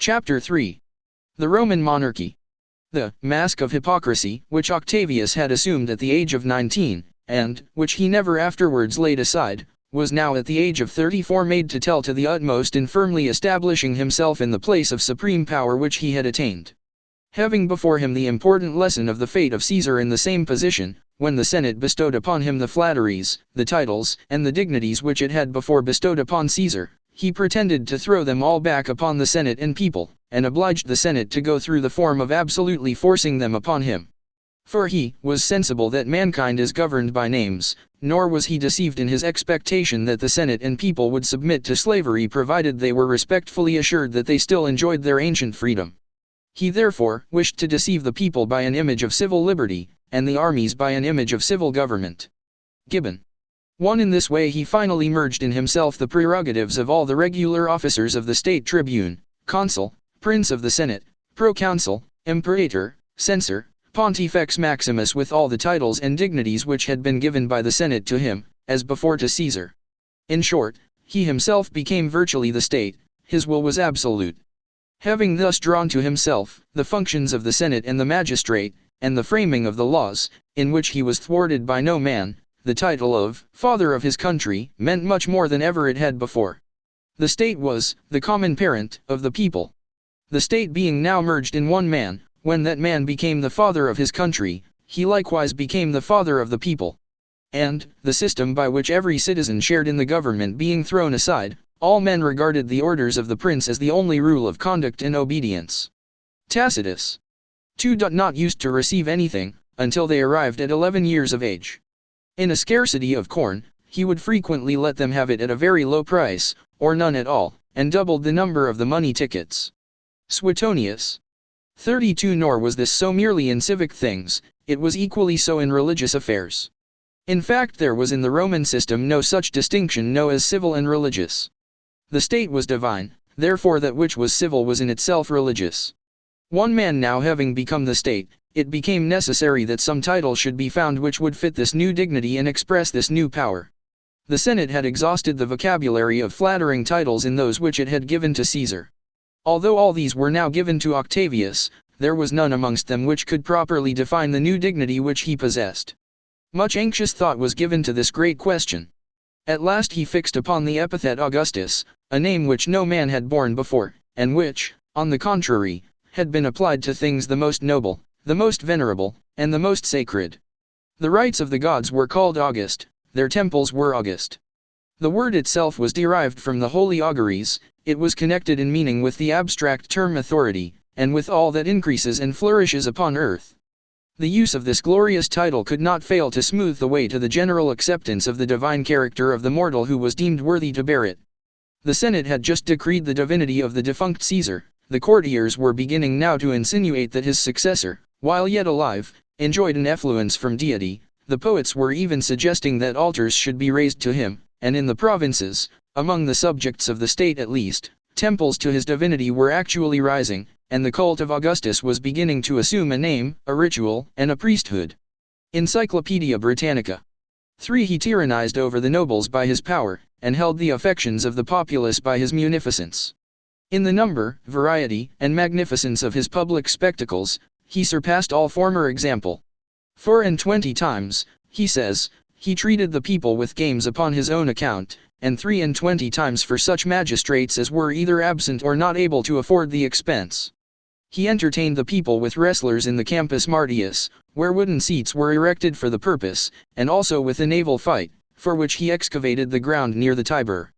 Chapter 3. The Roman Monarchy. The mask of hypocrisy, which Octavius had assumed at the age of 19, and which he never afterwards laid aside, was now at the age of 34 made to tell to the utmost in firmly establishing himself in the place of supreme power which he had attained. Having before him the important lesson of the fate of Caesar in the same position, when the Senate bestowed upon him the flatteries, the titles, and the dignities which it had before bestowed upon Caesar, he pretended to throw them all back upon the Senate and people, and obliged the Senate to go through the form of absolutely forcing them upon him. For he was sensible that mankind is governed by names, nor was he deceived in his expectation that the Senate and people would submit to slavery provided they were respectfully assured that they still enjoyed their ancient freedom. He therefore wished to deceive the people by an image of civil liberty, and the armies by an image of civil government. Gibbon. 1. In this way he finally merged in himself the prerogatives of all the regular officers of the state: tribune, consul, prince of the Senate, proconsul, imperator, censor, pontifex maximus, with all the titles and dignities which had been given by the Senate to him, as before to Caesar. In short, he himself became virtually the state, his will was absolute. Having thus drawn to himself the functions of the Senate and the magistrate, and the framing of the laws, in which he was thwarted by no man, the title of Father of his country meant much more than ever it had before. The state was the common parent of the people. The state being now merged in one man, when that man became the father of his country, he likewise became the father of the people. And, the system by which every citizen shared in the government being thrown aside, all men regarded the orders of the prince as the only rule of conduct and obedience. Tacitus. 2. Not used to receive anything, until they arrived at 11 years of age. In a scarcity of corn, he would frequently let them have it at a very low price, or none at all, and doubled the number of the money tickets. Suetonius. 32. Nor was this so merely in civic things, it was equally so in religious affairs. In fact, there was in the Roman system no such distinction known as civil and religious. The state was divine, therefore that which was civil was in itself religious. One man now having become the state, it became necessary that some title should be found which would fit this new dignity and express this new power. The Senate had exhausted the vocabulary of flattering titles in those which it had given to Caesar. Although all these were now given to Octavius, there was none amongst them which could properly define the new dignity which he possessed. Much anxious thought was given to this great question. At last he fixed upon the epithet Augustus, a name which no man had borne before, and which, on the contrary, had been applied to things the most noble, the most venerable, and the most sacred. The rites of the gods were called August, their temples were august. The word itself was derived from the holy auguries, it was connected in meaning with the abstract term authority, and with all that increases and flourishes upon earth. The use of this glorious title could not fail to smooth the way to the general acceptance of the divine character of the mortal who was deemed worthy to bear it. The Senate had just decreed the divinity of the defunct Caesar. The courtiers were beginning now to insinuate that his successor, while yet alive, enjoyed an effluence from deity. The poets were even suggesting that altars should be raised to him, and in the provinces, among the subjects of the state at least, temples to his divinity were actually rising, and the cult of Augustus was beginning to assume a name, a ritual, and a priesthood. Encyclopaedia Britannica. 3. He tyrannized over the nobles by his power, and held the affections of the populace by his munificence. In the number, variety, and magnificence of his public spectacles, he surpassed all former example. 24 times, he says, he treated the people with games upon his own account, and 23 times for such magistrates as were either absent or not able to afford the expense. He entertained the people with wrestlers in the Campus Martius, where wooden seats were erected for the purpose, and also with a naval fight, for which he excavated the ground near the Tiber.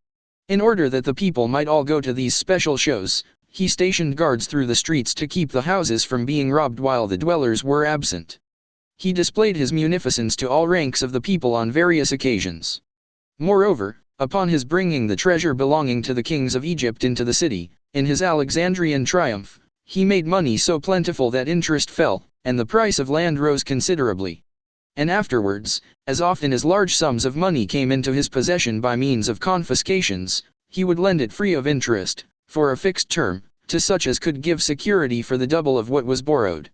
In order that the people might all go to these special shows, he stationed guards through the streets to keep the houses from being robbed while the dwellers were absent. He displayed his munificence to all ranks of the people on various occasions. Moreover, upon his bringing the treasure belonging to the kings of Egypt into the city, in his Alexandrian triumph, he made money so plentiful that interest fell, and the price of land rose considerably. And afterwards, as often as large sums of money came into his possession by means of confiscations, he would lend it free of interest, for a fixed term, to such as could give security for the double of what was borrowed.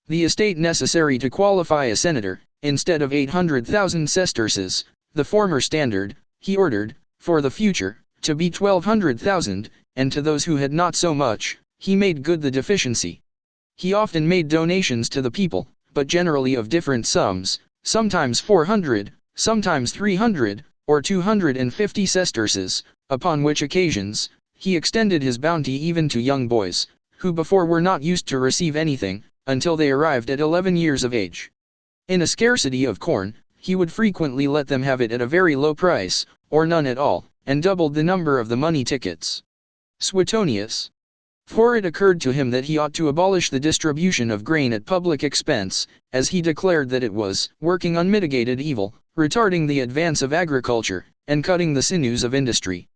The estate necessary to qualify a senator, instead of 800,000 sesterces, the former standard, he ordered, for the future, to be 1,200,000, and to those who had not so much, he made good the deficiency. He often made donations to the people, but generally of different sums, sometimes 400, sometimes 300, or 250 sesterces, upon which occasions, he extended his bounty even to young boys, who before were not used to receive anything, until they arrived at 11 years of age. In a scarcity of corn, he would frequently let them have it at a very low price, or none at all, and doubled the number of the money tickets. Suetonius. For it occurred to him that he ought to abolish the distribution of grain at public expense, as he declared that it was working unmitigated evil, retarding the advance of agriculture, and cutting the sinews of industry.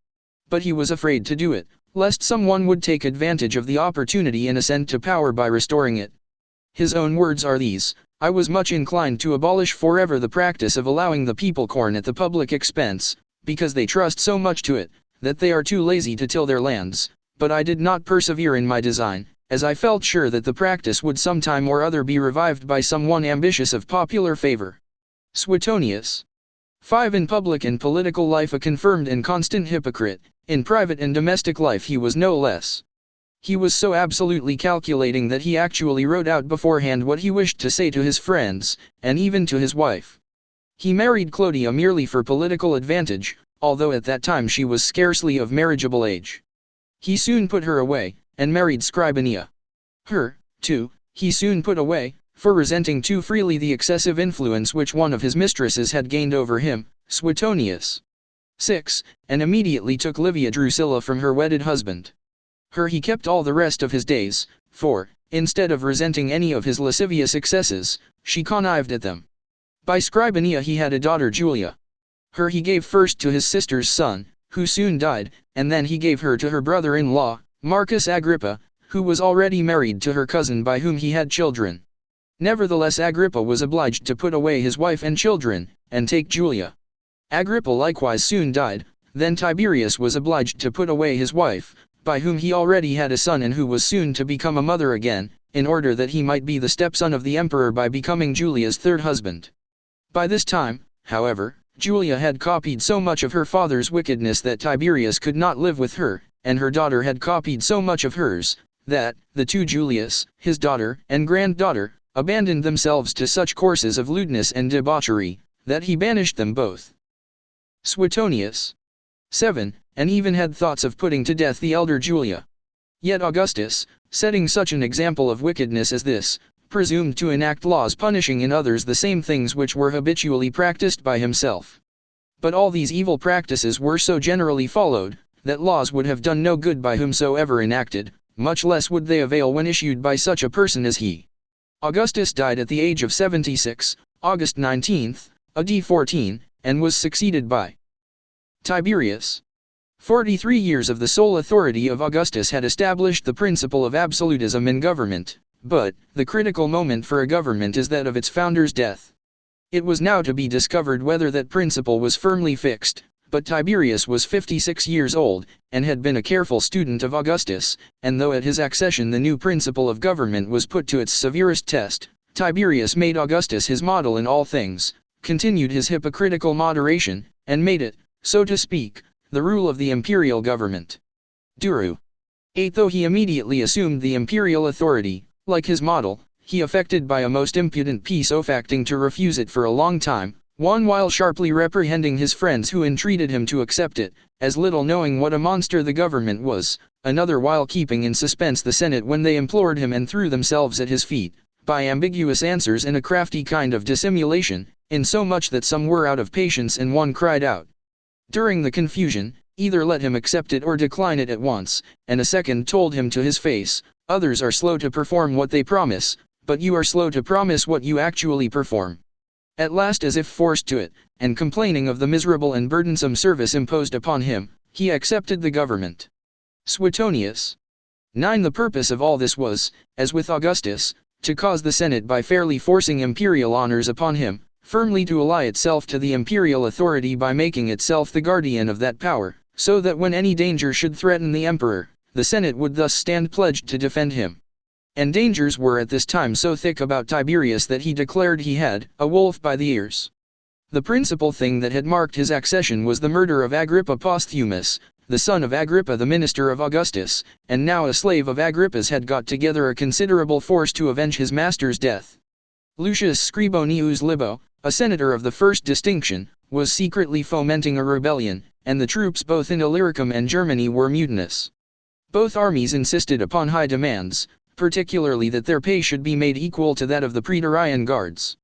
But he was afraid to do it, lest someone would take advantage of the opportunity and ascend to power by restoring it. His own words are these: I was much inclined to abolish forever the practice of allowing the people corn at the public expense, because they trust so much to it, that they are too lazy to till their lands, but I did not persevere in my design, as I felt sure that the practice would some time or other be revived by some one ambitious of popular favor. Suetonius. 5. In public and political life a confirmed and constant hypocrite, in private and domestic life he was no less. He was so absolutely calculating that he actually wrote out beforehand what he wished to say to his friends, and even to his wife. He married Clodia merely for political advantage, although at that time she was scarcely of marriageable age. He soon put her away, and married Scribania. Her, too, he soon put away, for resenting too freely the excessive influence which one of his mistresses had gained over him, Suetonius. 6. And immediately took Livia Drusilla from her wedded husband. Her he kept all the rest of his days, for, instead of resenting any of his lascivious excesses, she connived at them. By Scribania he had a daughter Julia. Her he gave first to his sister's son, who soon died, and then he gave her to her brother-in-law, Marcus Agrippa, who was already married to her cousin by whom he had children. Nevertheless Agrippa was obliged to put away his wife and children, and take Julia. Agrippa likewise soon died. Then Tiberius was obliged to put away his wife, by whom he already had a son and who was soon to become a mother again, in order that he might be the stepson of the emperor by becoming Julia's third husband. By this time, however, Julia had copied so much of her father's wickedness that Tiberius could not live with her, and her daughter had copied so much of hers, that the two Julias, his daughter and granddaughter, abandoned themselves to such courses of lewdness and debauchery, that he banished them both. Suetonius. 7. And even had thoughts of putting to death the elder Julia. Yet Augustus, setting such an example of wickedness as this, presumed to enact laws punishing in others the same things which were habitually practiced by himself. But all these evil practices were so generally followed, that laws would have done no good by whomsoever enacted, much less would they avail when issued by such a person as he. Augustus died at the age of 76, August 19, AD 14, and was succeeded by Tiberius. 43 years of the sole authority of Augustus had established the principle of absolutism in government, but the critical moment for a government is that of its founder's death. It was now to be discovered whether that principle was firmly fixed, but Tiberius was 56 years old, and had been a careful student of Augustus, and though at his accession the new principle of government was put to its severest test, Tiberius made Augustus his model in all things, continued his hypocritical moderation, and made it, so to speak, the rule of the imperial government. Duru. 8. Though he immediately assumed the imperial authority, like his model, he affected by a most impudent piece of acting to refuse it for a long time, one while sharply reprehending his friends who entreated him to accept it, as little knowing what a monster the government was, another while keeping in suspense the Senate when they implored him and threw themselves at his feet, by ambiguous answers and a crafty kind of dissimulation, insomuch that some were out of patience and one cried out during the confusion, either let him accept it or decline it at once, and a second told him to his face, others are slow to perform what they promise, but you are slow to promise what you actually perform. At last, as if forced to it, and complaining of the miserable and burdensome service imposed upon him, he accepted the government. Suetonius. 9. The purpose of all this was, as with Augustus, to cause the Senate by fairly forcing imperial honors upon him, firmly to ally itself to the imperial authority by making itself the guardian of that power, so that when any danger should threaten the emperor, the Senate would thus stand pledged to defend him. And dangers were at this time so thick about Tiberius that he declared he had a wolf by the ears. The principal thing that had marked his accession was the murder of Agrippa Posthumus, the son of Agrippa the minister of Augustus, and now a slave of Agrippa's, had got together a considerable force to avenge his master's death. Lucius Scribonius Libo, a senator of the first distinction, was secretly fomenting a rebellion, and the troops both in Illyricum and Germany were mutinous. Both armies insisted upon high demands, particularly that their pay should be made equal to that of the Praetorian Guards.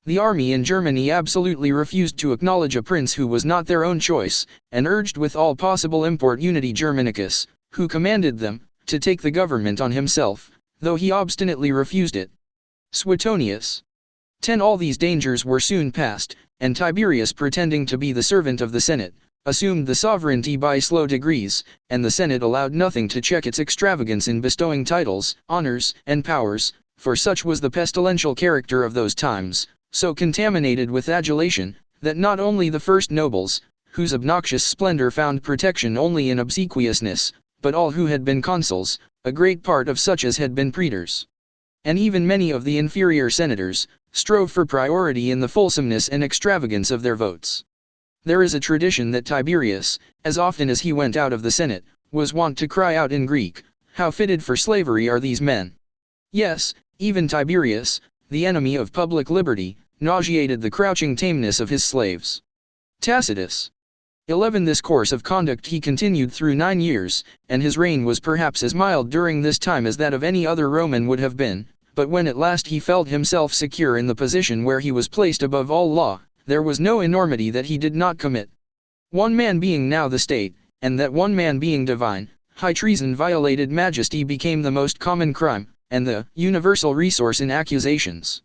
The army in Germany absolutely refused to acknowledge a prince who was not their own choice, and urged with all possible importunity Germanicus, who commanded them, to take the government on himself, though he obstinately refused it. Suetonius. 10. All these dangers were soon past, and Tiberius, pretending to be the servant of the Senate, assumed the sovereignty by slow degrees, and the Senate allowed nothing to check its extravagance in bestowing titles, honors, and powers, for such was the pestilential character of those times, so contaminated with adulation, that not only the first nobles, whose obnoxious splendor found protection only in obsequiousness, but all who had been consuls, a great part of such as had been praetors, and even many of the inferior senators, strove for priority in the fulsomeness and extravagance of their votes. There is a tradition that Tiberius, as often as he went out of the Senate, was wont to cry out in Greek, "How fitted for slavery are these men!" Yes, even Tiberius, the enemy of public liberty, nauseated the crouching tameness of his slaves. Tacitus. 11. This course of conduct he continued through 9 years, and his reign was perhaps as mild during this time as that of any other Roman would have been, but when at last he felt himself secure in the position where he was placed above all law, there was no enormity that he did not commit. One man being now the state, and that one man being divine, high treason violated majesty became the most common crime, and the universal resource in accusations.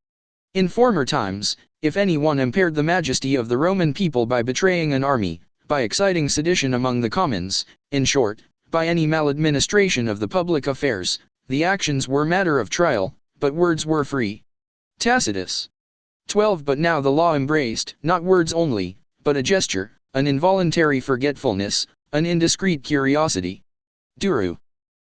In former times, if any one impaired the majesty of the Roman people by betraying an army, by exciting sedition among the commons, in short, by any maladministration of the public affairs, the actions were matter of trial, but words were free. Tacitus. 12. But now the law embraced, not words only, but a gesture, an involuntary forgetfulness, an indiscreet curiosity. Duru.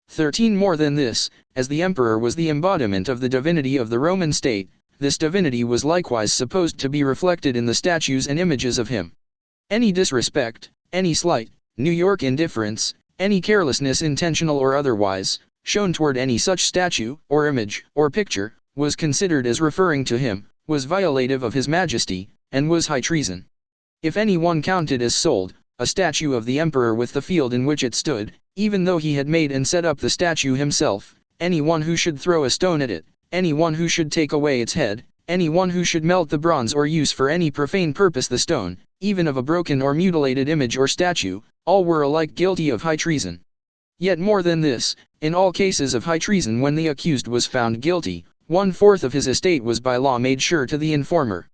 13. More than this, as the emperor was the embodiment of the divinity of the Roman state, this divinity was likewise supposed to be reflected in the statues and images of him. Any disrespect, any slight, New York indifference, any carelessness intentional or otherwise, shown toward any such statue, or image, or picture, was considered as referring to him, was violative of his majesty, and was high treason. If any one counted as sold, a statue of the emperor with the field in which it stood, even though he had made and set up the statue himself, any one who should throw a stone at it, any one who should take away its head, any one who should melt the bronze or use for any profane purpose the stone, even of a broken or mutilated image or statue, all were alike guilty of high treason. Yet more than this, in all cases of high treason when the accused was found guilty, 1/4 of his estate was by law made sure to the informer.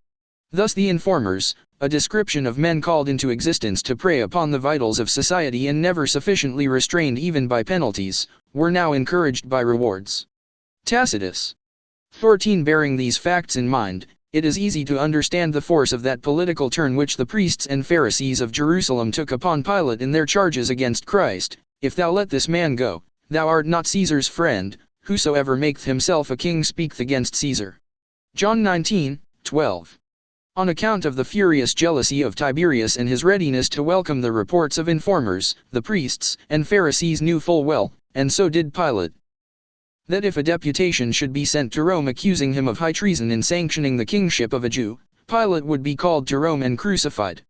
Thus the informers, a description of men called into existence to prey upon the vitals of society and never sufficiently restrained even by penalties, were now encouraged by rewards. Tacitus. 14. Bearing these facts in mind, it is easy to understand the force of that political turn which the priests and Pharisees of Jerusalem took upon Pilate in their charges against Christ. If thou let this man go, thou art not Caesar's friend, whosoever maketh himself a king speaketh against Caesar. John 19:12. On account of the furious jealousy of Tiberius and his readiness to welcome the reports of informers, the priests and Pharisees knew full well, and so did Pilate, that if a deputation should be sent to Rome accusing him of high treason in sanctioning the kingship of a Jew, Pilate would be called to Rome and crucified.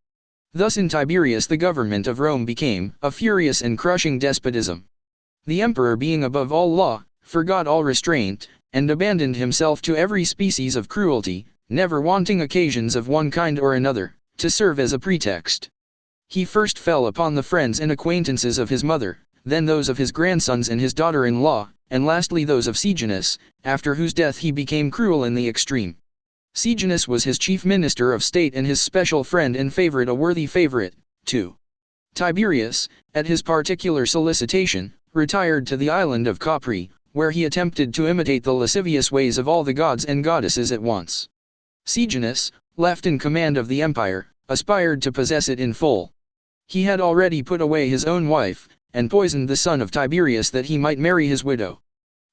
Thus in Tiberius the government of Rome became a furious and crushing despotism. The emperor being above all law, forgot all restraint, and abandoned himself to every species of cruelty, never wanting occasions of one kind or another, to serve as a pretext. He first fell upon the friends and acquaintances of his mother, then those of his grandsons and his daughter-in-law, and lastly those of Sejanus, after whose death he became cruel in the extreme. Sejanus was his chief minister of state and his special friend and favorite, a worthy favorite, too. Tiberius, at his particular solicitation, retired to the island of Capri, where he attempted to imitate the lascivious ways of all the gods and goddesses at once. Sejanus, left in command of the empire, aspired to possess it in full. He had already put away his own wife, and poisoned the son of Tiberius that he might marry his widow.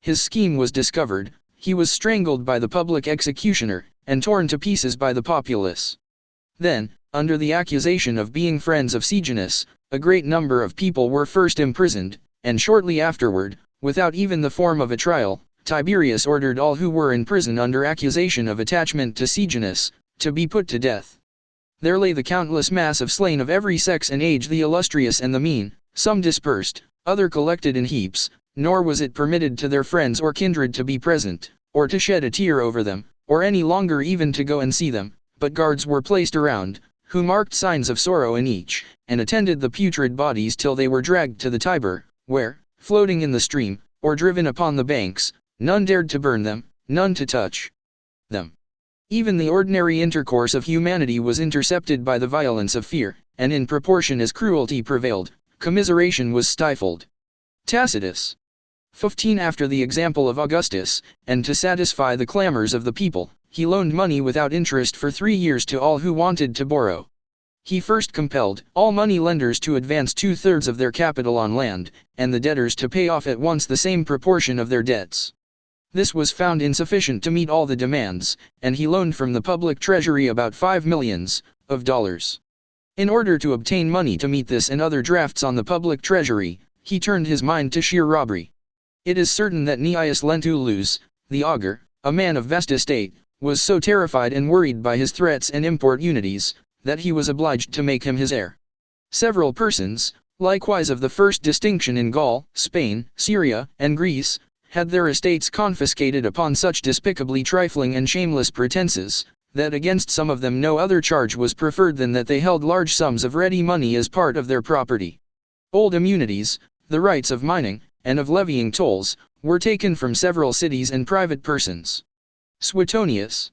His scheme was discovered, he was strangled by the public executioner, and torn to pieces by the populace. Then, under the accusation of being friends of Sejanus, a great number of people were first imprisoned, and shortly afterward, without even the form of a trial, Tiberius ordered all who were in prison under accusation of attachment to Sejanus, to be put to death. There lay the countless mass of slain of every sex and age, the illustrious and the mean, some dispersed, other collected in heaps, nor was it permitted to their friends or kindred to be present, or to shed a tear over them, or any longer even to go and see them, but guards were placed around, who marked signs of sorrow in each, and attended the putrid bodies till they were dragged to the Tiber, where, floating in the stream, or driven upon the banks, none dared to burn them, none to touch them. Even the ordinary intercourse of humanity was intercepted by the violence of fear, and in proportion as cruelty prevailed, commiseration was stifled. Tacitus. 15. After the example of Augustus, and to satisfy the clamors of the people, he loaned money without interest for 3 years to all who wanted to borrow. He first compelled all money lenders to advance 2/3 of their capital on land, and the debtors to pay off at once the same proportion of their debts. This was found insufficient to meet all the demands, and he loaned from the public treasury about $5 millions of dollars. In order to obtain money to meet this and other drafts on the public treasury, he turned his mind to sheer robbery. It is certain that Gnaeus Lentulus, the augur, a man of vast estate, was so terrified and worried by his threats and importunities, that he was obliged to make him his heir. Several persons, likewise of the first distinction in Gaul, Spain, Syria, and Greece, had their estates confiscated upon such despicably trifling and shameless pretenses, that against some of them no other charge was preferred than that they held large sums of ready money as part of their property. Old immunities, the rights of mining, and of levying tolls, were taken from several cities and private persons. Suetonius.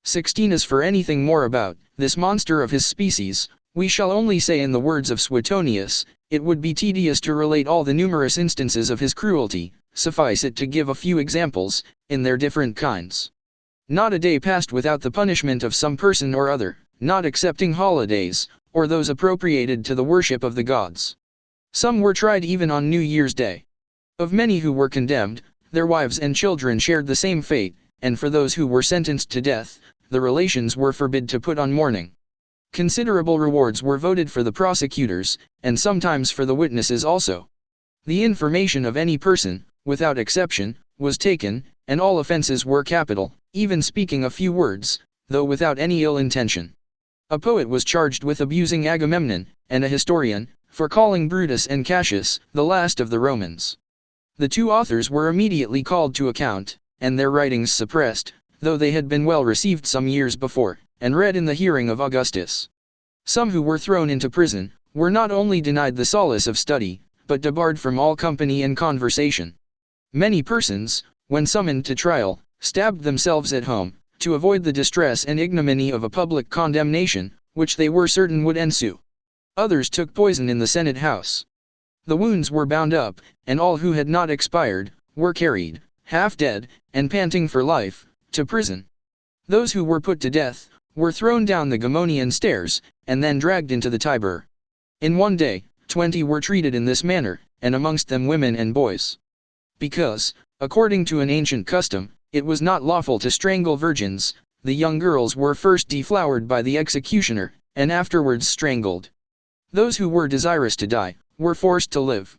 16. As for anything more about this monster of his species, we shall only say in the words of Suetonius, it would be tedious to relate all the numerous instances of his cruelty, suffice it to give a few examples, in their different kinds. Not a day passed without the punishment of some person or other, not excepting holidays, or those appropriated to the worship of the gods. Some were tried even on New Year's Day. Of many who were condemned, their wives and children shared the same fate, and for those who were sentenced to death, the relations were forbid to put on mourning. Considerable rewards were voted for the prosecutors, and sometimes for the witnesses also. The information of any person, without exception, was taken, and all offenses were capital, even speaking a few words, though without any ill intention. A poet was charged with abusing Agamemnon, and a historian, for calling Brutus and Cassius the last of the Romans. The two authors were immediately called to account, and their writings suppressed, though they had been well received some years before, and read in the hearing of Augustus. Some who were thrown into prison, were not only denied the solace of study, but debarred from all company and conversation. Many persons, when summoned to trial, stabbed themselves at home, to avoid the distress and ignominy of a public condemnation, which they were certain would ensue. Others took poison in the Senate house. The wounds were bound up, and all who had not expired, were carried, half dead, and panting for life, to prison. Those who were put to death, were thrown down the Gemonian stairs, and then dragged into the Tiber. In one day, 20 were treated in this manner, and amongst them women and boys. Because, according to an ancient custom, it was not lawful to strangle virgins, the young girls were first deflowered by the executioner, and afterwards strangled. Those who were desirous to die, were forced to live.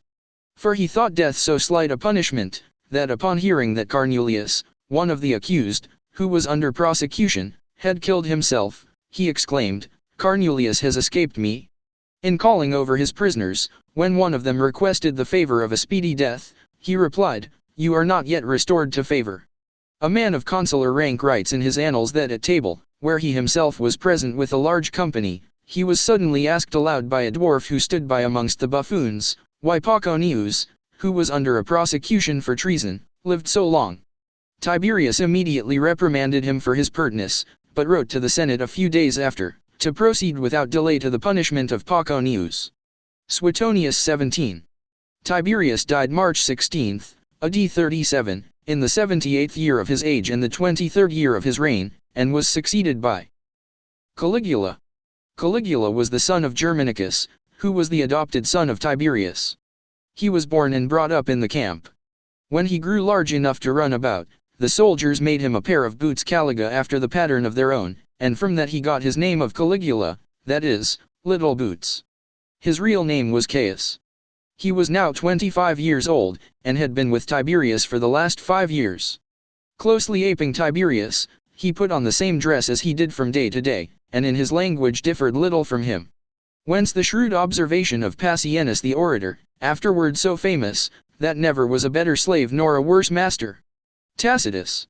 For he thought death so slight a punishment, that upon hearing that Carnelius, one of the accused, who was under prosecution, had killed himself, he exclaimed, "Carnelius has escaped me." In calling over his prisoners, when one of them requested the favor of a speedy death, he replied, "You are not yet restored to favor." A man of consular rank writes in his annals that at table, where he himself was present with a large company, he was suddenly asked aloud by a dwarf who stood by amongst the buffoons, why Pausanias, who was under a prosecution for treason, lived so long. Tiberius immediately reprimanded him for his pertness, but wrote to the Senate a few days after, to proceed without delay to the punishment of Pausanias. Suetonius 17. Tiberius died March 16, AD 37, in the 78th year of his age and the 23rd year of his reign, and was succeeded by Caligula. Caligula was the son of Germanicus, who was the adopted son of Tiberius. He was born and brought up in the camp. When he grew large enough to run about, the soldiers made him a pair of boots caliga after the pattern of their own, and from that he got his name of Caligula, that is, little boots. His real name was Caius. He was now 25 years old, and had been with Tiberius for the last 5 years. Closely aping Tiberius, he put on the same dress as he did from day to day, and in his language differed little from him. Whence the shrewd observation of Passienus the orator, afterward so famous, that never was a better slave nor a worse master. Tacitus.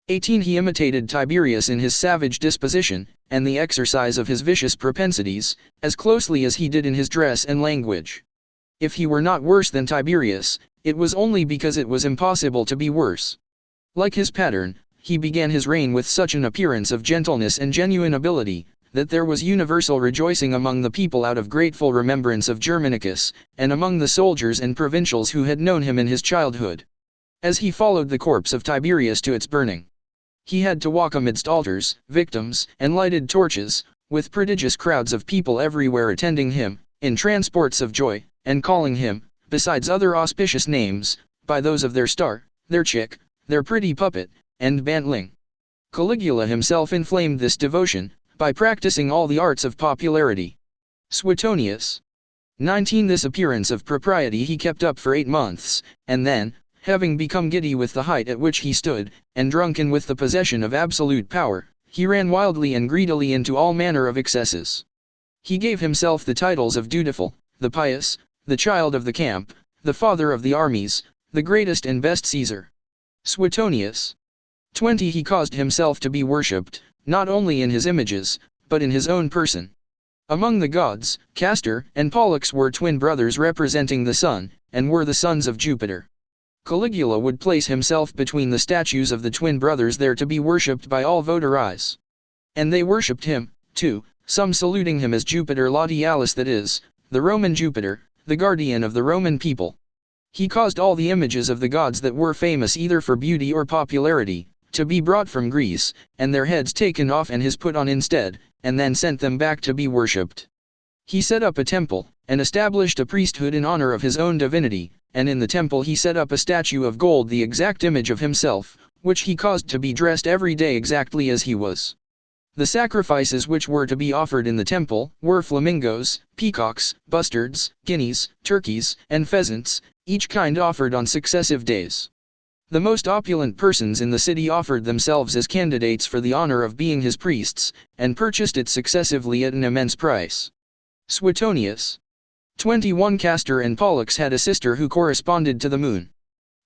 18 He imitated Tiberius in his savage disposition, and the exercise of his vicious propensities, as closely as he did in his dress and language. If he were not worse than Tiberius, it was only because it was impossible to be worse. Like his pattern, he began his reign with such an appearance of gentleness and genuine ability, that there was universal rejoicing among the people out of grateful remembrance of Germanicus, and among the soldiers and provincials who had known him in his childhood. As he followed the corpse of Tiberius to its burning, he had to walk amidst altars, victims, and lighted torches, with prodigious crowds of people everywhere attending him, in transports of joy, and calling him, besides other auspicious names, by those of their star, their chick, their pretty puppet, and bantling. Caligula himself inflamed this devotion, by practicing all the arts of popularity. Suetonius. 19 This appearance of propriety he kept up for 8 months, and then, having become giddy with the height at which he stood, and drunken with the possession of absolute power, he ran wildly and greedily into all manner of excesses. He gave himself the titles of dutiful, the pious, the child of the camp, the father of the armies, the greatest and best Caesar. Suetonius. 20 He caused himself to be worshipped, not only in his images, but in his own person. Among the gods, Castor and Pollux were twin brothers representing the sun, and were the sons of Jupiter. Caligula would place himself between the statues of the twin brothers there to be worshipped by all votaries. And they worshipped him, too, some saluting him as Jupiter Lautialis, that is, the Roman Jupiter, the guardian of the Roman people. He caused all the images of the gods that were famous either for beauty or popularity, to be brought from Greece, and their heads taken off and his put on instead, and then sent them back to be worshipped. He set up a temple, and established a priesthood in honor of his own divinity, and in the temple he set up a statue of gold, the exact image of himself, which he caused to be dressed every day exactly as he was. The sacrifices which were to be offered in the temple were flamingos, peacocks, bustards, guineas, turkeys, and pheasants, each kind offered on successive days. The most opulent persons in the city offered themselves as candidates for the honor of being his priests, and purchased it successively at an immense price. Suetonius. 21 Castor and Pollux had a sister who corresponded to the moon.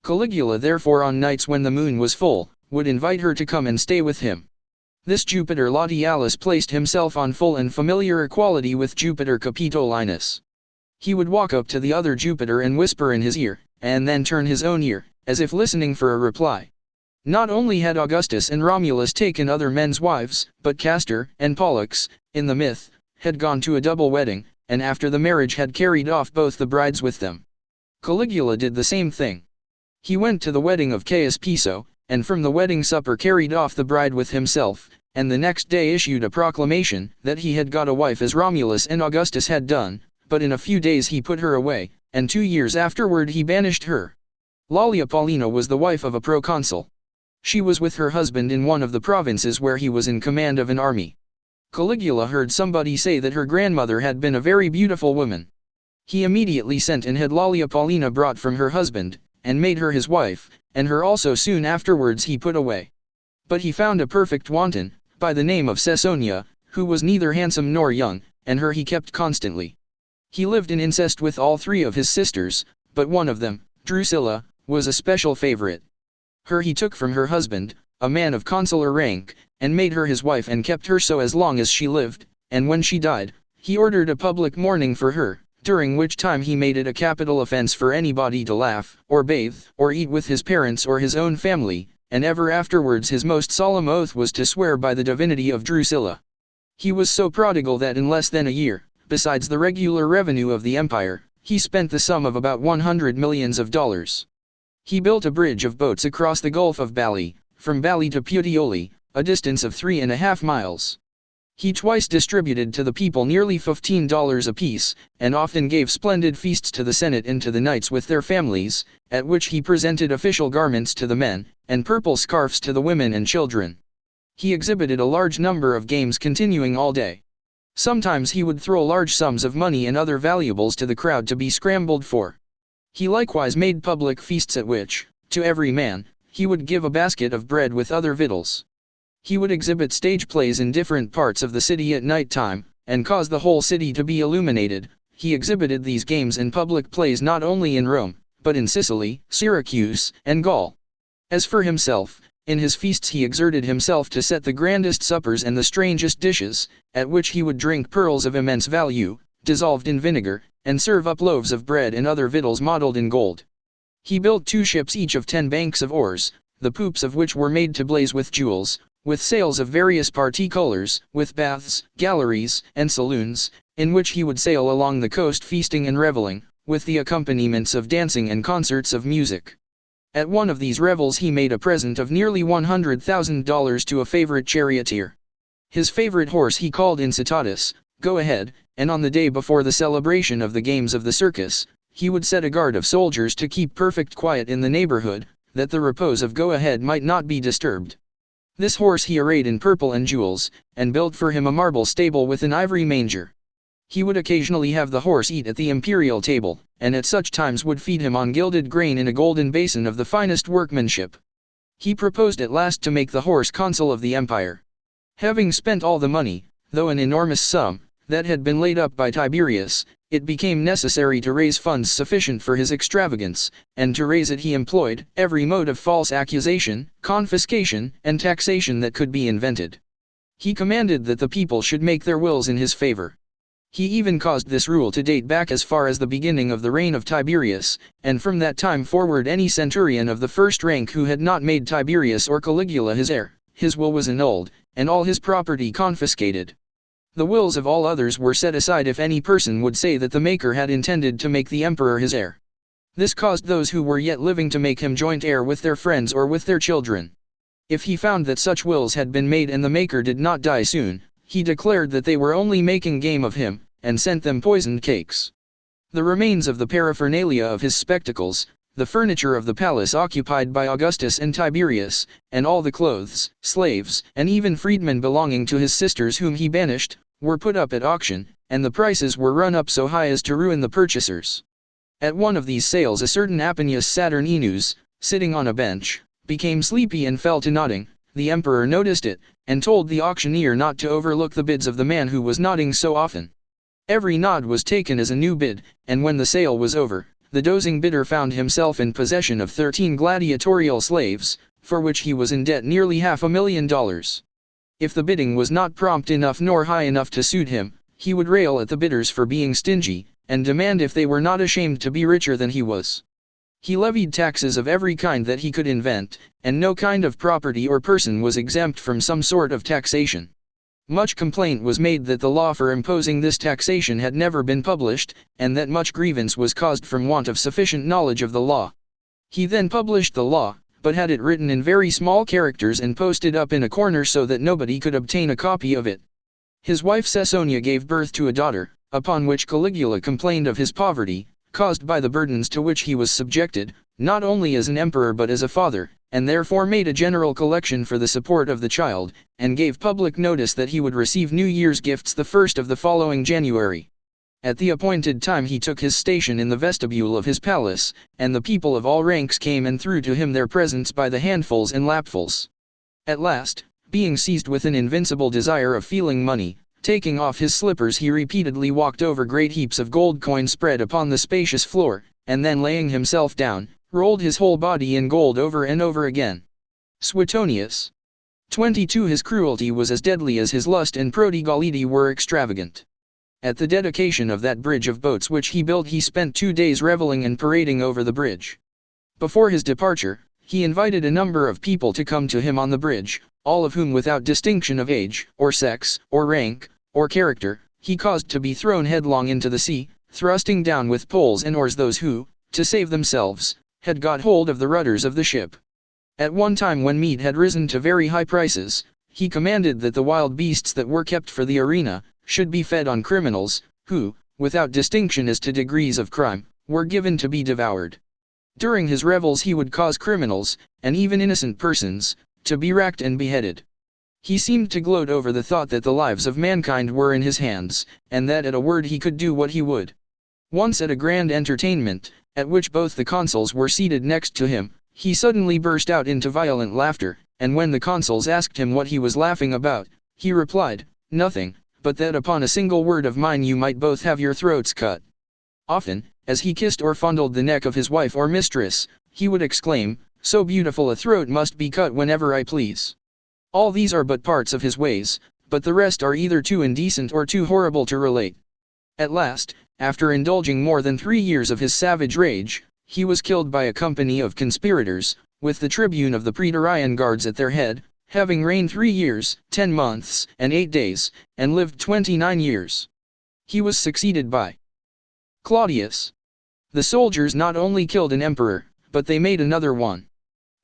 Caligula therefore on nights when the moon was full, would invite her to come and stay with him. This Jupiter Lautialis placed himself on full and familiar equality with Jupiter Capitolinus. He would walk up to the other Jupiter and whisper in his ear, and then turn his own ear, as if listening for a reply. Not only had Augustus and Romulus taken other men's wives, but Castor and Pollux, in the myth, had gone to a double wedding, and after the marriage had carried off both the brides with them. Caligula did the same thing. He went to the wedding of Caius Piso, and from the wedding supper carried off the bride with himself, and the next day issued a proclamation that he had got a wife as Romulus and Augustus had done, but in a few days he put her away, and 2 years afterward he banished her. Lalia Paulina was the wife of a proconsul. She was with her husband in one of the provinces where he was in command of an army. Caligula heard somebody say that her grandmother had been a very beautiful woman. He immediately sent and had Lalia Paulina brought from her husband, and made her his wife, and her also soon afterwards he put away. But he found a perfect wanton, by the name of Caesonia, who was neither handsome nor young, and her he kept constantly. He lived in incest with all 3 of his sisters, but one of them, Drusilla, was a special favorite. Her he took from her husband, a man of consular rank, and made her his wife and kept her so as long as she lived, and when she died, he ordered a public mourning for her, during which time he made it a capital offense for anybody to laugh, or bathe, or eat with his parents or his own family, and ever afterwards his most solemn oath was to swear by the divinity of Drusilla. He was so prodigal that in less than a year, besides the regular revenue of the empire, he spent the sum of about $100 millions. He built a bridge of boats across the Gulf of Bali, from Bali to Puteoli, a distance of 3.5 miles. He twice distributed to the people nearly $15 apiece, and often gave splendid feasts to the Senate and to the knights with their families, at which he presented official garments to the men, and purple scarfs to the women and children. He exhibited a large number of games continuing all day. Sometimes he would throw large sums of money and other valuables to the crowd to be scrambled for. He likewise made public feasts at which, to every man, he would give a basket of bread with other victuals. He would exhibit stage plays in different parts of the city at night time, and cause the whole city to be illuminated. He exhibited these games and public plays not only in Rome, but in Sicily, Syracuse, and Gaul. As for himself, in his feasts he exerted himself to set the grandest suppers and the strangest dishes, at which he would drink pearls of immense value, dissolved in vinegar, and serve up loaves of bread and other victuals modelled in gold. He built 2 ships each of 10 banks of oars, the poops of which were made to blaze with jewels, with sails of various parti colours, with baths, galleries, and saloons, in which he would sail along the coast feasting and revelling, with the accompaniments of dancing and concerts of music. At one of these revels he made a present of nearly $100,000 to a favorite charioteer. His favorite horse he called Incitatus, Go Ahead, and on the day before the celebration of the games of the circus, he would set a guard of soldiers to keep perfect quiet in the neighborhood, that the repose of Go Ahead might not be disturbed. This horse he arrayed in purple and jewels, and built for him a marble stable with an ivory manger. He would occasionally have the horse eat at the imperial table, and at such times would feed him on gilded grain in a golden basin of the finest workmanship. He proposed at last to make the horse consul of the empire. Having spent all the money, though an enormous sum, that had been laid up by Tiberius, it became necessary to raise funds sufficient for his extravagance, and to raise it he employed every mode of false accusation, confiscation, and taxation that could be invented. He commanded that the people should make their wills in his favor. He even caused this rule to date back as far as the beginning of the reign of Tiberius, and from that time forward any centurion of the first rank who had not made Tiberius or Caligula his heir, his will was annulled, and all his property confiscated. The wills of all others were set aside if any person would say that the maker had intended to make the emperor his heir. This caused those who were yet living to make him joint heir with their friends or with their children. If he found that such wills had been made and the maker did not die soon, he declared that they were only making game of him, and sent them poisoned cakes. The remains of the paraphernalia of his spectacles, the furniture of the palace occupied by Augustus and Tiberius, and all the clothes, slaves, and even freedmen belonging to his sisters whom he banished, were put up at auction, and the prices were run up so high as to ruin the purchasers. At one of these sales a certain Appius Saturninus, sitting on a bench, became sleepy and fell to nodding. The emperor noticed it, and told the auctioneer not to overlook the bids of the man who was nodding so often. Every nod was taken as a new bid, and when the sale was over, the dozing bidder found himself in possession of 13 gladiatorial slaves, for which he was in debt nearly $500,000. If the bidding was not prompt enough nor high enough to suit him, he would rail at the bidders for being stingy, and demand if they were not ashamed to be richer than he was. He levied taxes of every kind that he could invent, and no kind of property or person was exempt from some sort of taxation. Much complaint was made that the law for imposing this taxation had never been published, and that much grievance was caused from want of sufficient knowledge of the law. He then published the law, but had it written in very small characters and posted up in a corner so that nobody could obtain a copy of it. His wife Caesonia gave birth to a daughter, upon which Caligula complained of his poverty, caused by the burdens to which he was subjected, not only as an emperor but as a father, and therefore made a general collection for the support of the child, and gave public notice that he would receive New Year's gifts the 1st of the following January. At the appointed time he took his station in the vestibule of his palace, and the people of all ranks came and threw to him their presents by the handfuls and lapfuls. At last, being seized with an invincible desire of feeling money, taking off his slippers he repeatedly walked over great heaps of gold coin spread upon the spacious floor, and then laying himself down, rolled his whole body in gold over and over again. Suetonius. 22 His cruelty was as deadly as his lust, and prodigality were extravagant. At the dedication of that bridge of boats which he built he spent 2 days reveling and parading over the bridge. Before his departure, he invited a number of people to come to him on the bridge, all of whom without distinction of age, or sex, or rank, or character, he caused to be thrown headlong into the sea, thrusting down with poles and oars those who, to save themselves, had got hold of the rudders of the ship. At one time when meat had risen to very high prices, he commanded that the wild beasts that were kept for the arena, should be fed on criminals, who, without distinction as to degrees of crime, were given to be devoured. During his revels he would cause criminals, and even innocent persons, to be racked and beheaded. He seemed to gloat over the thought that the lives of mankind were in his hands, and that at a word he could do what he would. Once at a grand entertainment, at which both the consuls were seated next to him, he suddenly burst out into violent laughter, and when the consuls asked him what he was laughing about, he replied, "Nothing, but that upon a single word of mine you might both have your throats cut." Often, as he kissed or fondled the neck of his wife or mistress, he would exclaim, "So beautiful a throat must be cut whenever I please." All these are but parts of his ways, but the rest are either too indecent or too horrible to relate. At last, after indulging more than 3 years of his savage rage, he was killed by a company of conspirators, with the tribune of the Praetorian Guards at their head, having reigned 3 years, 10 months, and 8 days, and lived 29 years. He was succeeded by Claudius. The soldiers not only killed an emperor, but they made another one.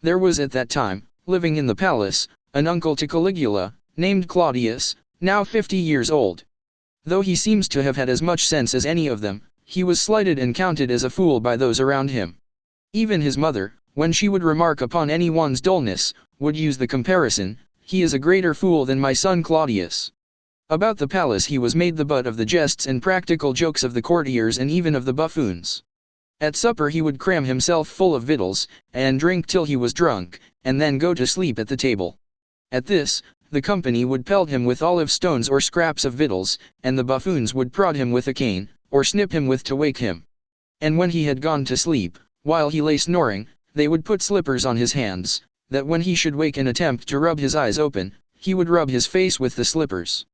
There was at that time, living in the palace, an uncle to Caligula, named Claudius, now 50 years old. Though he seems to have had as much sense as any of them, he was slighted and counted as a fool by those around him. Even his mother, when she would remark upon anyone's dullness, would use the comparison, "He is a greater fool than my son Claudius." About the palace he was made the butt of the jests and practical jokes of the courtiers and even of the buffoons. At supper he would cram himself full of victuals, and drink till he was drunk, and then go to sleep at the table. At this, the company would pelt him with olive stones or scraps of victuals, and the buffoons would prod him with a cane, or snip him with to wake him. And when he had gone to sleep, while he lay snoring, they would put slippers on his hands, that when he should wake and attempt to rub his eyes open, he would rub his face with the slippers.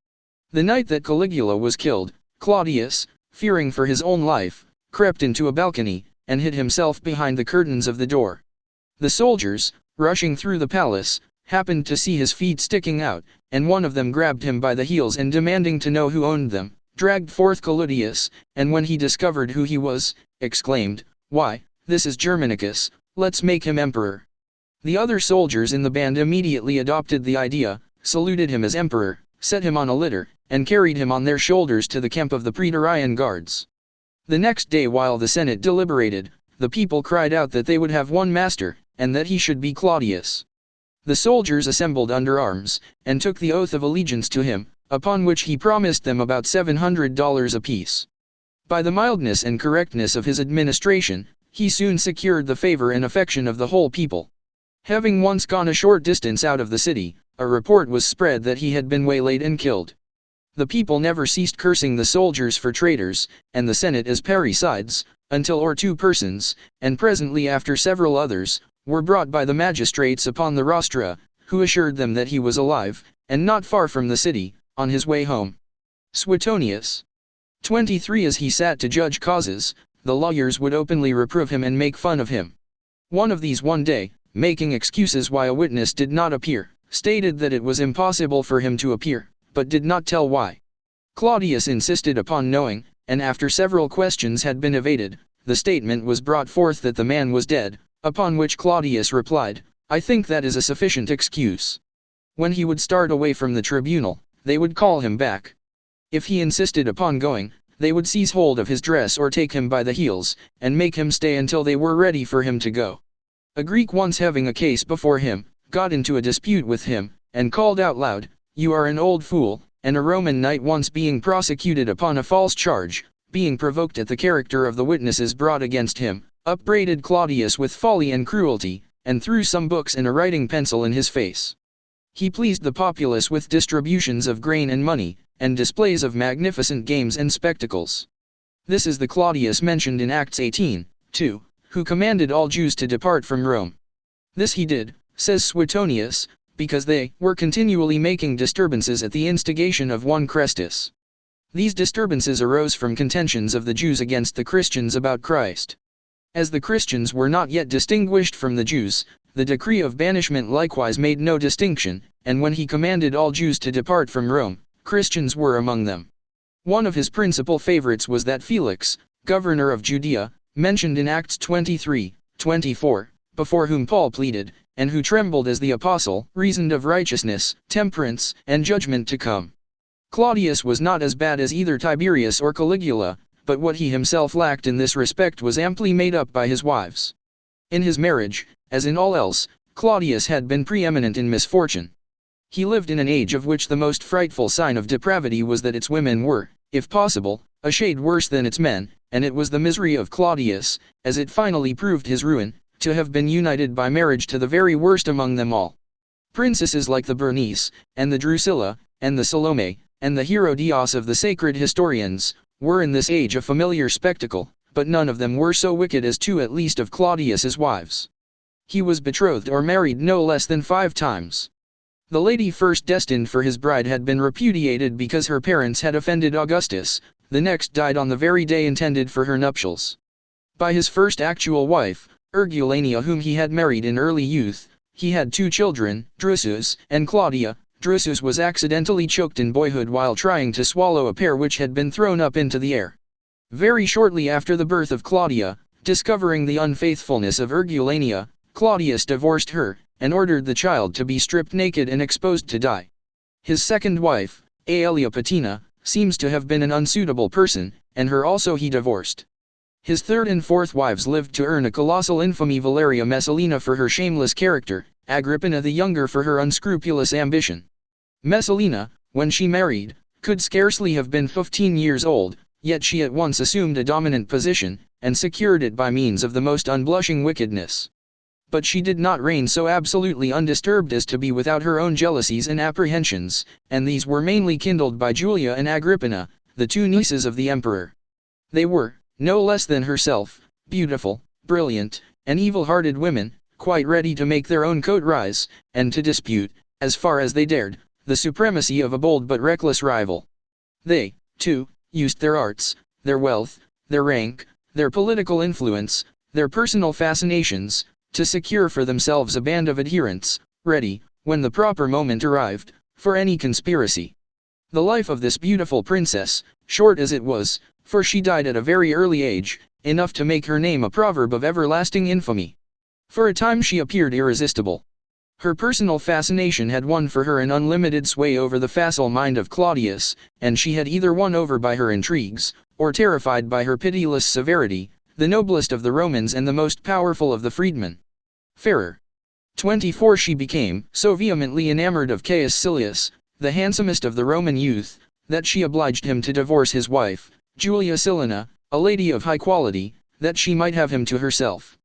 The night that Caligula was killed, Claudius, fearing for his own life, crept into a balcony, and hid himself behind the curtains of the door. The soldiers, rushing through the palace, happened to see his feet sticking out, and one of them grabbed him by the heels and demanding to know who owned them, dragged forth Claudius, and when he discovered who he was, exclaimed, "Why, this is Germanicus, let's make him emperor." The other soldiers in the band immediately adopted the idea, saluted him as emperor, set him on a litter, and carried him on their shoulders to the camp of the Praetorian Guards. The next day while the Senate deliberated, the people cried out that they would have one master, and that he should be Claudius. The soldiers assembled under arms, and took the oath of allegiance to him, upon which he promised them about $700 apiece. By the mildness and correctness of his administration, he soon secured the favor and affection of the whole people. Having once gone a short distance out of the city, a report was spread that he had been waylaid and killed. The people never ceased cursing the soldiers for traitors, and the Senate as parricides, until 2 persons, and presently after several others, were brought by the magistrates upon the rostra, who assured them that he was alive, and not far from the city, on his way home. Suetonius. 23. As he sat to judge causes, the lawyers would openly reprove him and make fun of him. One of these one day, making excuses why a witness did not appear, stated that it was impossible for him to appear, but did not tell why. Claudius insisted upon knowing, and after several questions had been evaded, the statement was brought forth that the man was dead, upon which Claudius replied, "I think that is a sufficient excuse." When he would start away from the tribunal, they would call him back. If he insisted upon going, they would seize hold of his dress or take him by the heels, and make him stay until they were ready for him to go. A Greek once having a case before him, got into a dispute with him, and called out loud, "You are an old fool," and a Roman knight once being prosecuted upon a false charge, being provoked at the character of the witnesses brought against him, upbraided Claudius with folly and cruelty, and threw some books and a writing pencil in his face. He pleased the populace with distributions of grain and money, and displays of magnificent games and spectacles. This is the Claudius mentioned in Acts 18:2, who commanded all Jews to depart from Rome. This he did, says Suetonius, because they were continually making disturbances at the instigation of one Chrestus. These disturbances arose from contentions of the Jews against the Christians about Christ. As the Christians were not yet distinguished from the Jews, the decree of banishment likewise made no distinction, and when he commanded all Jews to depart from Rome, Christians were among them. One of his principal favorites was that Felix, governor of Judea, mentioned in Acts 23:24, before whom Paul pleaded, and who trembled as the apostle reasoned of righteousness, temperance, and judgment to come. Claudius was not as bad as either Tiberius or Caligula, but what he himself lacked in this respect was amply made up by his wives. In his marriage, as in all else, Claudius had been preeminent in misfortune. He lived in an age of which the most frightful sign of depravity was that its women were, if possible, a shade worse than its men, and it was the misery of Claudius, as it finally proved his ruin, to have been united by marriage to the very worst among them all. Princesses like the Bernice, and the Drusilla, and the Salome, and the Herodias of the sacred historians, were in this age a familiar spectacle, but none of them were so wicked as two at least of Claudius's wives. He was betrothed or married no less than 5 times. The lady first destined for his bride had been repudiated because her parents had offended Augustus. The next died on the very day intended for her nuptials. By his first actual wife, Ergulania, whom he had married in early youth, he had 2 children, Drusus and Claudia. Drusus was accidentally choked in boyhood while trying to swallow a pear which had been thrown up into the air. Very shortly after the birth of Claudia, discovering the unfaithfulness of Ergulania, Claudius divorced her, and ordered the child to be stripped naked and exposed to die. His second wife, Aelia Patina, seems to have been an unsuitable person, and her also he divorced. His third and fourth wives lived to earn a colossal infamy: Valeria Messalina for her shameless character, Agrippina the younger for her unscrupulous ambition. Messalina, when she married, could scarcely have been 15 years old, yet she at once assumed a dominant position, and secured it by means of the most unblushing wickedness. But she did not reign so absolutely undisturbed as to be without her own jealousies and apprehensions, and these were mainly kindled by Julia and Agrippina, the 2 nieces of the emperor. They were, no less than herself, beautiful, brilliant, and evil-hearted women, quite ready to make their own coat rise, and to dispute, as far as they dared, the supremacy of a bold but reckless rival. They, too, used their arts, their wealth, their rank, their political influence, their personal fascinations, to secure for themselves a band of adherents, ready, when the proper moment arrived, for any conspiracy. The life of this beautiful princess, short as it was, for she died at a very early age, enough to make her name a proverb of everlasting infamy. For a time she appeared irresistible. Her personal fascination had won for her an unlimited sway over the facile mind of Claudius, and she had either won over by her intrigues, or terrified by her pitiless severity, the noblest of the Romans and the most powerful of the freedmen. Fairer. 24 She became so vehemently enamored of Caius Silius, the handsomest of the Roman youth, that she obliged him to divorce his wife, Julia Silina, a lady of high quality, that she might have him to herself.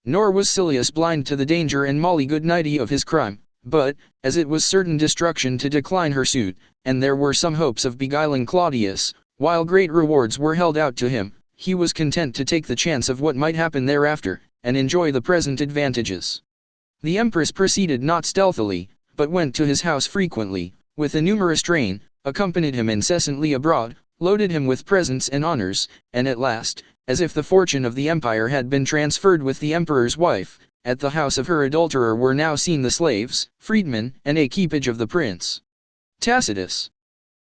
Nor was Silius blind to the danger and malignity of his crime, but, as it was certain destruction to decline her suit, and there were some hopes of beguiling Claudius, while great rewards were held out to him, he was content to take the chance of what might happen thereafter, and enjoy the present advantages. The empress proceeded not stealthily, but went to his house frequently, with a numerous train, accompanied him incessantly abroad, loaded him with presents and honors, and at last, as if the fortune of the empire had been transferred with the emperor's wife, at the house of her adulterer were now seen the slaves, freedmen, and equipage of the prince. Tacitus.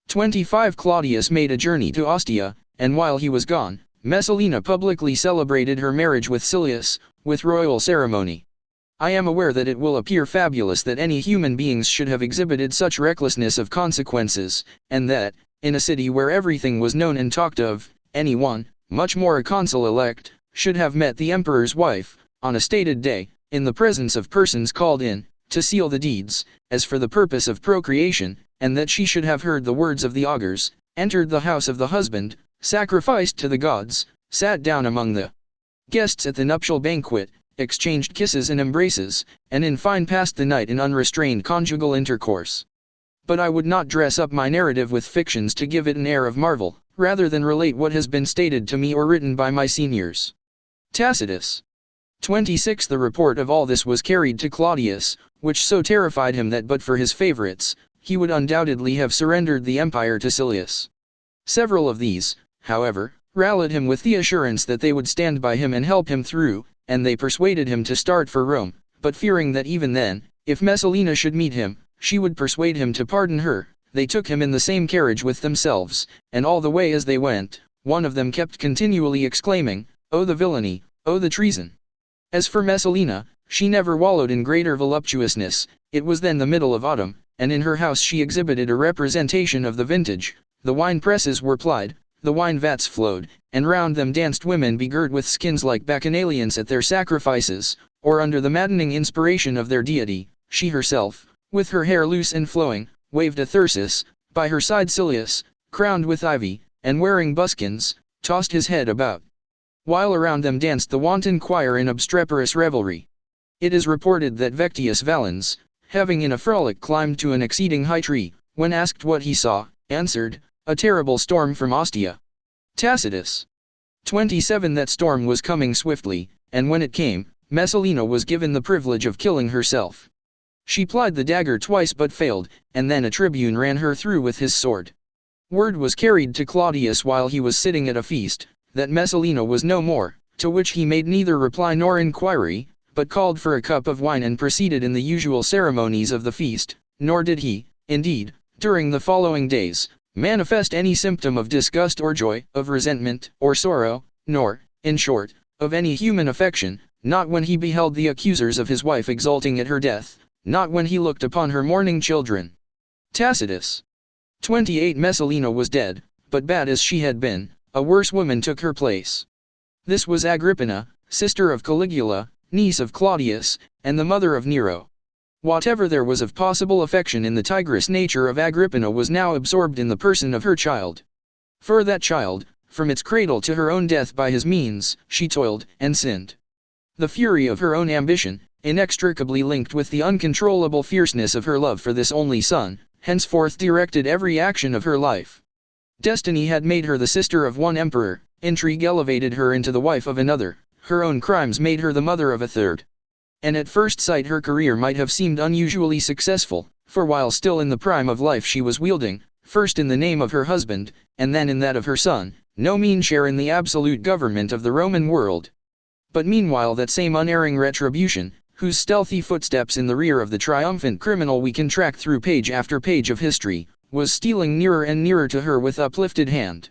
25 Claudius made a journey to Ostia, and while he was gone, Messalina publicly celebrated her marriage with Silius, with royal ceremony. I am aware that it will appear fabulous that any human beings should have exhibited such recklessness of consequences, and that, in a city where everything was known and talked of, anyone, much more a consul-elect, should have met the emperor's wife, on a stated day, in the presence of persons called in, to seal the deeds, as for the purpose of procreation, and that she should have heard the words of the augurs, entered the house of the husband, sacrificed to the gods, sat down among the guests at the nuptial banquet, exchanged kisses and embraces, and in fine passed the night in unrestrained conjugal intercourse. But I would not dress up my narrative with fictions to give it an air of marvel, rather than relate what has been stated to me or written by my seniors. Tacitus. 26 The report of all this was carried to Claudius, which so terrified him that but for his favorites, he would undoubtedly have surrendered the empire to Silius. Several of these, however, rallied him with the assurance that they would stand by him and help him through, and they persuaded him to start for Rome, but fearing that even then, if Messalina should meet him, she would persuade him to pardon her, they took him in the same carriage with themselves, and all the way as they went, one of them kept continually exclaiming, "Oh the villainy, oh the treason!" As for Messalina, she never wallowed in greater voluptuousness. It was then the middle of autumn, and in her house she exhibited a representation of the vintage. The wine presses were plied, the wine vats flowed, and round them danced women begirt with skins like bacchanalians at their sacrifices, or under the maddening inspiration of their deity. She herself, With her hair loose and flowing, waved a thyrsus, by her side Silius, crowned with ivy, and wearing buskins, tossed his head about, while around them danced the wanton choir in obstreperous revelry. It is reported that Vectius Valens, having in a frolic climbed to an exceeding high tree, when asked what he saw, answered, "A terrible storm from Ostia." Tacitus. 27. That storm was coming swiftly, and when it came, Messalina was given the privilege of killing herself. She plied the dagger twice but failed, and then a tribune ran her through with his sword. Word was carried to Claudius while he was sitting at a feast, that Messalina was no more, to which he made neither reply nor inquiry, but called for a cup of wine and proceeded in the usual ceremonies of the feast, nor did he, indeed, during the following days, manifest any symptom of disgust or joy, of resentment or sorrow, nor, in short, of any human affection, not when he beheld the accusers of his wife exulting at her death, not when he looked upon her mourning children. Tacitus. 28. Messalina was dead, but bad as she had been, a worse woman took her place. This was Agrippina, sister of Caligula, niece of Claudius, and the mother of Nero. Whatever there was of possible affection in the tigress nature of Agrippina was now absorbed in the person of her child. For that child, from its cradle to her own death by his means, she toiled and sinned. The fury of her own ambition, inextricably linked with the uncontrollable fierceness of her love for this only son, henceforth directed every action of her life. Destiny had made her the sister of one emperor, intrigue elevated her into the wife of another, her own crimes made her the mother of a third. And at first sight her career might have seemed unusually successful, for while still in the prime of life she was wielding, first in the name of her husband, and then in that of her son, no mean share in the absolute government of the Roman world. But meanwhile that same unerring retribution, whose stealthy footsteps in the rear of the triumphant criminal we can track through page after page of history, was stealing nearer and nearer to her with uplifted hand.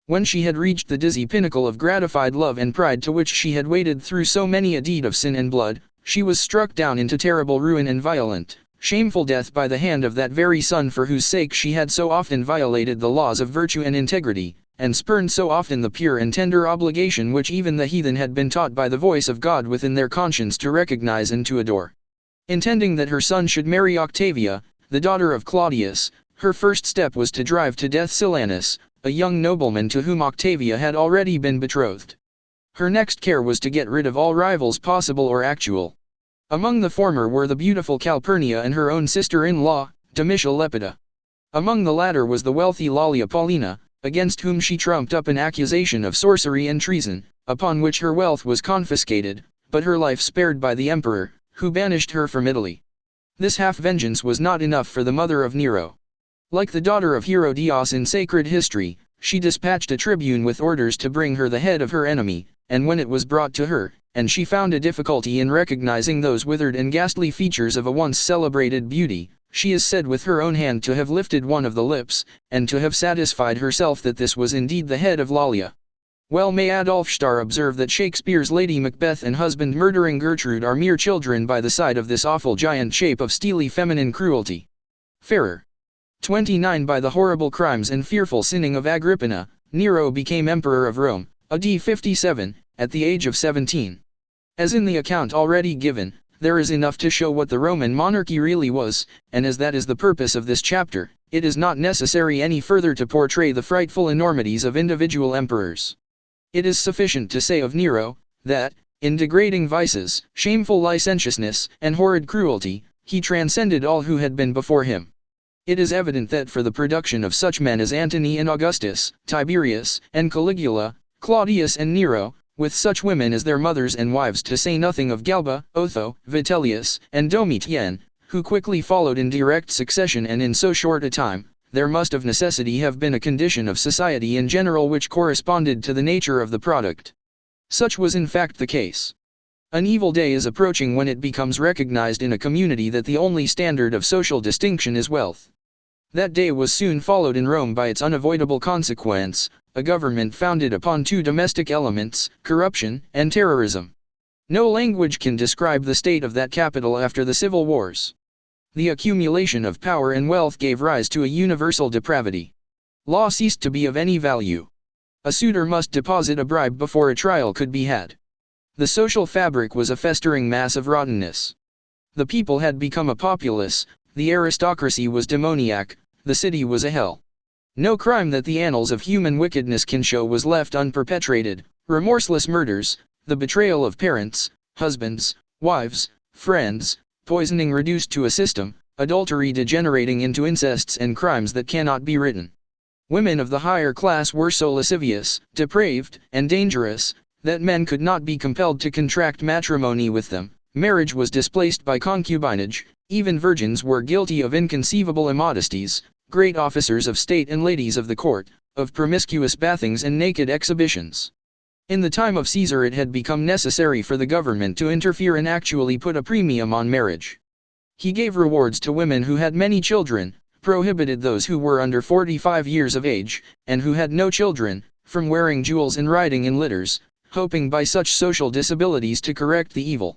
When she had reached the dizzy pinnacle of gratified love and pride to which she had waded through so many a deed of sin and blood, she was struck down into terrible ruin and violent, shameful death by the hand of that very son for whose sake she had so often violated the laws of virtue and integrity, and spurned so often the pure and tender obligation which even the heathen had been taught by the voice of God within their conscience to recognize and to adore. Intending that her son should marry Octavia, the daughter of Claudius, her first step was to drive to death Silanus, a young nobleman to whom Octavia had already been betrothed. Her next care was to get rid of all rivals possible or actual. Among the former were the beautiful Calpurnia and her own sister-in-law, Domitia Lepida. Among the latter was the wealthy Lollia Paulina, against whom she trumped up an accusation of sorcery and treason, upon which her wealth was confiscated, but her life spared by the emperor, who banished her from Italy. This half-vengeance was not enough for the mother of Nero. Like the daughter of Herodias in sacred history, she dispatched a tribune with orders to bring her the head of her enemy, and when it was brought to her, and she found a difficulty in recognizing those withered and ghastly features of a once celebrated beauty, she is said with her own hand to have lifted one of the lips, and to have satisfied herself that this was indeed the head of Lollia. Well may Adolf Starr observe that Shakespeare's Lady Macbeth and husband-murdering Gertrude are mere children by the side of this awful giant shape of steely feminine cruelty. Fairer. 29. By the horrible crimes and fearful sinning of Agrippina, Nero became emperor of Rome, AD 57, at the age of 17. As in the account already given, there is enough to show what the Roman monarchy really was, and as that is the purpose of this chapter, it is not necessary any further to portray the frightful enormities of individual emperors. It is sufficient to say of Nero, that, in degrading vices, shameful licentiousness, and horrid cruelty, he transcended all who had been before him. It is evident that for the production of such men as Antony and Augustus, Tiberius, and Caligula, Claudius and Nero, with such women as their mothers and wives to say nothing of Galba, Otho, Vitellius, and Domitian, who quickly followed in direct succession and in so short a time, there must of necessity have been a condition of society in general which corresponded to the nature of the product. Such was in fact the case. An evil day is approaching when it becomes recognized in a community that the only standard of social distinction is wealth. That day was soon followed in Rome by its unavoidable consequence, a government founded upon two domestic elements, corruption and terrorism. No language can describe the state of that capital after the civil wars. The accumulation of power and wealth gave rise to a universal depravity. Law ceased to be of any value. A suitor must deposit a bribe before a trial could be had. The social fabric was a festering mass of rottenness. The people had become a populace, the aristocracy was demoniac, the city was a hell. No crime that the annals of human wickedness can show was left unperpetrated, remorseless murders, the betrayal of parents, husbands, wives, friends, poisoning reduced to a system, adultery degenerating into incests and crimes that cannot be written. Women of the higher class were so lascivious, depraved, and dangerous, that men could not be compelled to contract matrimony with them. Marriage was displaced by concubinage, even virgins were guilty of inconceivable immodesties, great officers of state and ladies of the court, of promiscuous bathings and naked exhibitions. In the time of Caesar it had become necessary for the government to interfere and actually put a premium on marriage. He gave rewards to women who had many children, prohibited those who were under 45 years of age, and who had no children, from wearing jewels and riding in litters, hoping by such social disabilities to correct the evil.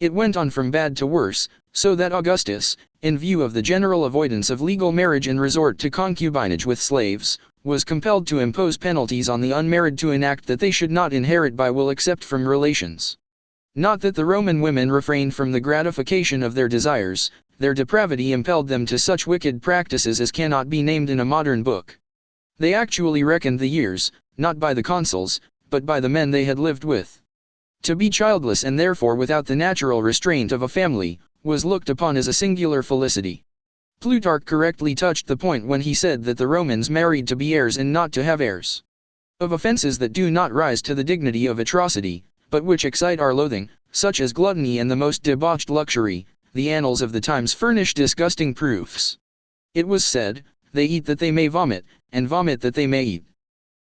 It went on from bad to worse, so that Augustus, in view of the general avoidance of legal marriage and resort to concubinage with slaves, was compelled to impose penalties on the unmarried to enact that they should not inherit by will except from relations. Not that the Roman women refrained from the gratification of their desires, their depravity impelled them to such wicked practices as cannot be named in a modern book. They actually reckoned the years, not by the consuls, but by the men they had lived with. To be childless and therefore without the natural restraint of a family, was looked upon as a singular felicity. Plutarch correctly touched the point when he said that the Romans married to be heirs and not to have heirs. Of offenses that do not rise to the dignity of atrocity, but which excite our loathing, such as gluttony and the most debauched luxury, the annals of the times furnish disgusting proofs. It was said, they eat that they may vomit, and vomit that they may eat.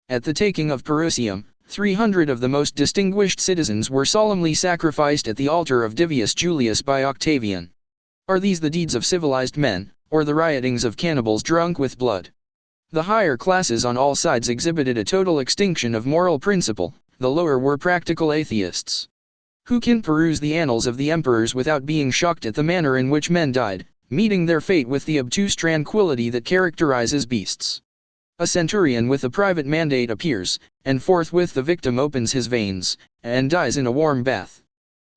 At the taking of Perusium, 300 of the most distinguished citizens were solemnly sacrificed at the altar of Divius Julius by Octavian. Are these the deeds of civilized men, or the riotings of cannibals drunk with blood? The higher classes on all sides exhibited a total extinction of moral principle, the lower were practical atheists. Who can peruse the annals of the emperors without being shocked at the manner in which men died, meeting their fate with the obtuse tranquility that characterizes beasts? A centurion with a private mandate appears, and forthwith the victim opens his veins, and dies in a warm bath.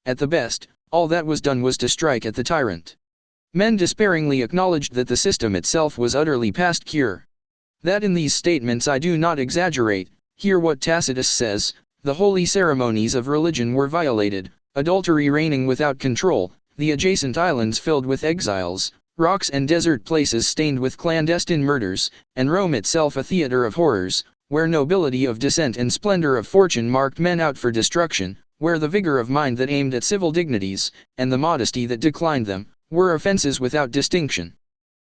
At the best, all that was done was to strike at the tyrant. Men despairingly acknowledged that the system itself was utterly past cure. That in these statements I do not exaggerate. Hear what Tacitus says: the holy ceremonies of religion were violated, adultery reigning without control, the adjacent islands filled with exiles, rocks and desert places stained with clandestine murders, and Rome itself a theater of horrors, where nobility of descent and splendor of fortune marked men out for destruction, where the vigor of mind that aimed at civil dignities, and the modesty that declined them, were offenses without distinction.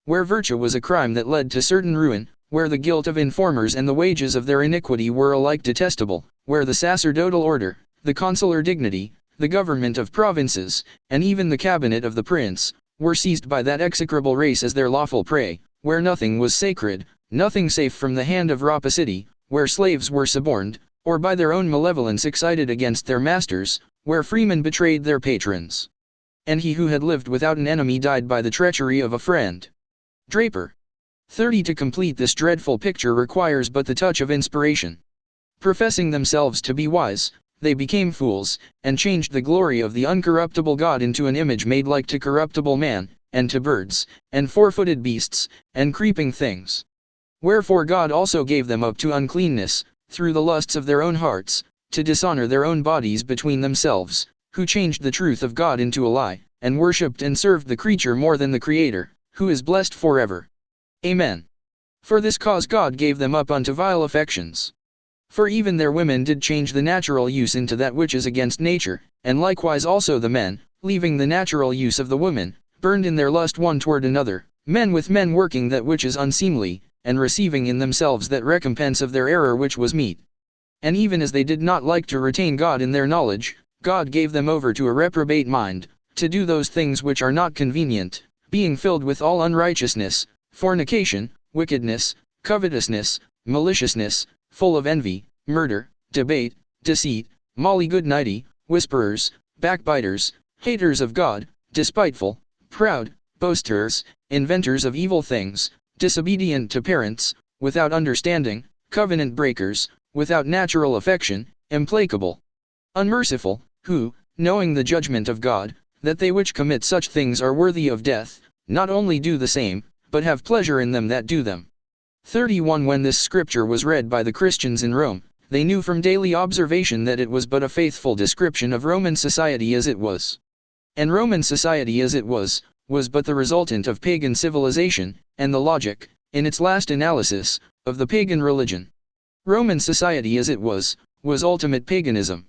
Where virtue was a crime that led to certain ruin, where the guilt of informers and the wages of their iniquity were alike detestable, where the sacerdotal order, the consular dignity, the government of provinces, and even the cabinet of the prince, were seized by that execrable race as their lawful prey, where nothing was sacred, nothing safe from the hand of rapacity, where slaves were suborned, or by their own malevolence excited against their masters, where freemen betrayed their patrons. And he who had lived without an enemy died by the treachery of a friend. Draper. 30. To complete this dreadful picture requires but the touch of inspiration. Professing themselves to be wise, they became fools, and changed the glory of the uncorruptible God into an image made like to corruptible man, and to birds, and four-footed beasts, and creeping things. Wherefore God also gave them up to uncleanness, through the lusts of their own hearts, to dishonor their own bodies between themselves, who changed the truth of God into a lie, and worshipped and served the creature more than the Creator, who is blessed forever. Amen. For this cause God gave them up unto vile affections. For even their women did change the natural use into that which is against nature, and likewise also the men, leaving the natural use of the woman, burned in their lust one toward another, men with men working that which is unseemly, and receiving in themselves that recompense of their error which was meet. And even as they did not like to retain God in their knowledge, God gave them over to a reprobate mind, to do those things which are not convenient, being filled with all unrighteousness, fornication, wickedness, covetousness, maliciousness, full of envy, murder, debate, deceit, molly-good-nighty, whisperers, backbiters, haters of God, despiteful, proud, boasters, inventors of evil things, disobedient to parents, without understanding, covenant breakers, without natural affection, implacable, unmerciful, who, knowing the judgment of God, that they which commit such things are worthy of death, not only do the same, but have pleasure in them that do them. 31 When this scripture was read by the Christians in Rome, they knew from daily observation that it was but a faithful description of Roman society as it was. And Roman society as it was but the resultant of pagan civilization, and the logic, in its last analysis, of the pagan religion. Roman society as it was ultimate paganism.